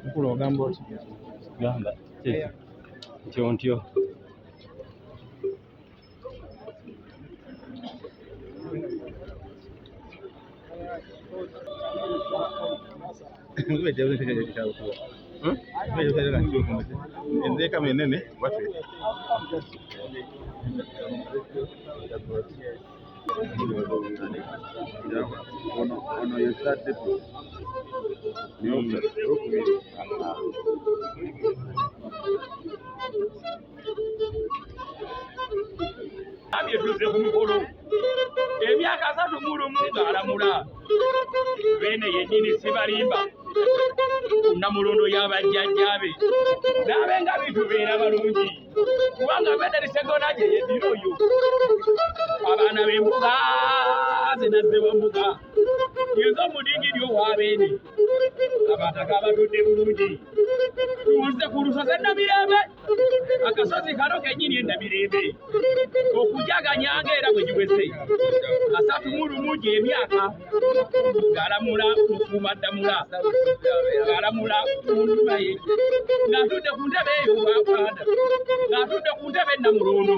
Mkulu ogamba ki? Gamba ntyo ono yesadde abyetuze ku mikolo emyaka 3 mu lumu ng'alamula bene yennyini Sibalimba Namulondo y'abajjajjaabe naabe nga bitubeera balungi kubanga Medali Sseggona gye yeddira oyo abaana b'embuga zinazze wambuga yenza omudingiri owabeene abataka abatudde bulungi tuwuze ku lusozi Namirembe akasozi kano kennyini Namirembe okujaganyanga era bwe giwese 3 mu lumu gy'emyaka ng'alamula Mukuumaddamula ng'alamula Mundubaye ng'atudde ku ntebe eyo Bwaganda ng'atudde ku ntebe Namulondo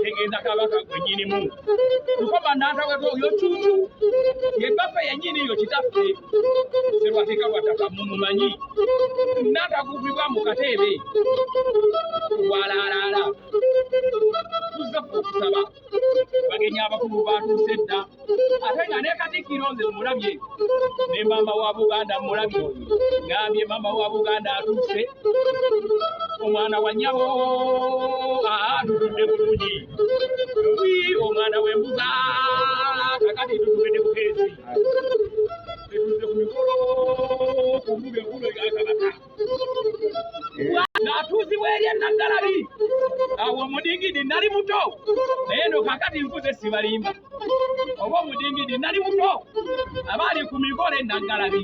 tegeeza kabaka gwennyinimu Lukoma Nantawetwa oyo Cuucu ye baffe yennyini yo kitaffe Sserwatika Lwataka mumumanyi Nantagugibwa mu kateebe walaalaala tuzze okusaba bagenyi abakulu baatuuse dda ate nga ne Katikkiro nze mulabye ne maama wa Buganda mulabye ngambye maama wa Buganda atuuse omwana wa nnyabo tutudde bulungi omwana w'embuga kakati tutudde bukeezi tetuzze ku mikolo ku mbuga enkulu eya Kabaka ng'atuuzibwa eri Naggalabi awo omudingidi nali muto naye no kakati nkuze Sibalimba oba omudingidi nali muto abaali ku mikolo Naggalabi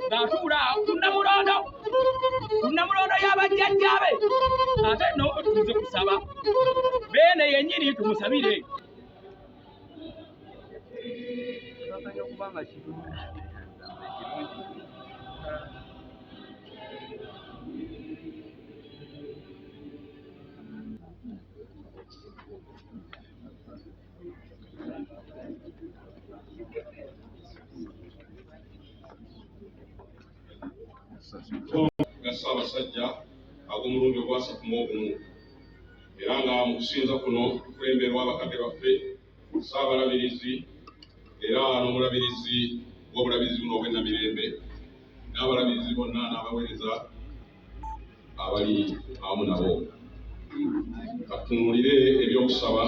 ng'atuula ku Namulondo y'abajjajjaabe ate no tuze kusaba beene yennyini tumusabire Ssaabasajja ag'omulundi ogwasatu mu ogumu era nga mu kusinza kuno tukulemberwa abakadde baffe Ssaabalabirizi era n'omulabirizi w'obulabirizi buno obw'e Namirembe n'abalabirizi bonna n'abaweereza abali awamu nabo. Katunuulire ebyokusaba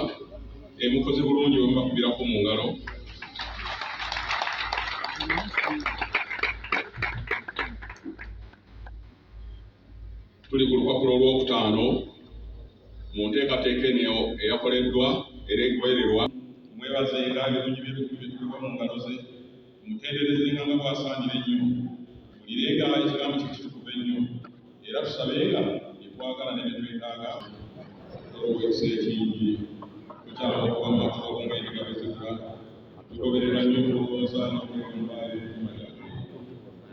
mukozi bulungi bwe mubakubirako mu ngalo. Tuli ku lupapula olwokutaano mu nteekateeka eno eyakoleddwa era egobererwa. Mwebazenga ebirungi by'ebikubibwa mu ngalo ze, mutenderezenga nga bwasaanira ennyo, mulirenga ekigambo kye kitukuvu ennyo, era tusabenga bye twagala ne bye twetaaga olw'ekisa ekingi tukyala okuva mu makubo ng'endiga bwe zikula, tugoberera nnyo okulowooza n'okwegomba ebintu byaffe.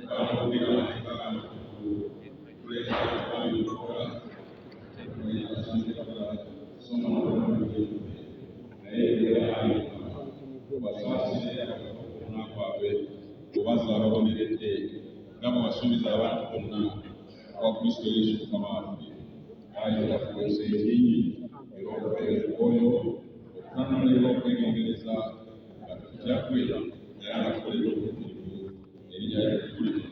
Abamugira amateeka g'amatukuvu tuleeta ebitwali okukola soma n'okulomulire naye era basaasire okukoona kwabwe kubazza ababoneredde nga bwe wasuubiza abantu bonna wa Kristo Yesu Mukama waffe. Ayi bafuuse ekingi era okubeera oyo okutanulira okwegendereza nga tukutyakwe era nga tukolera obutukuvu erinnya lya Kristo.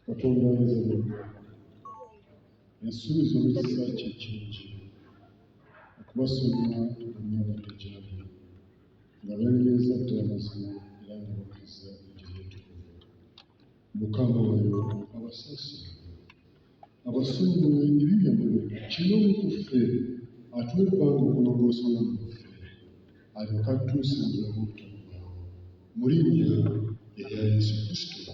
Katonda azze essuubizo ly'ekisa kye kingi okubasonyiwa bonna abadde gy'ali nga beereeza ddala mazima era nga bakkiriza enjiri entukuvu. Mukama oyo abasaasire abasonyiwe ebibi byammwe byonna kinomu ku ffe atwekwanga okulongoosa obulamu bwaffe alyoke atuuse mu bulamu obutaggwaawo mu linnya erya Yesu Kristo.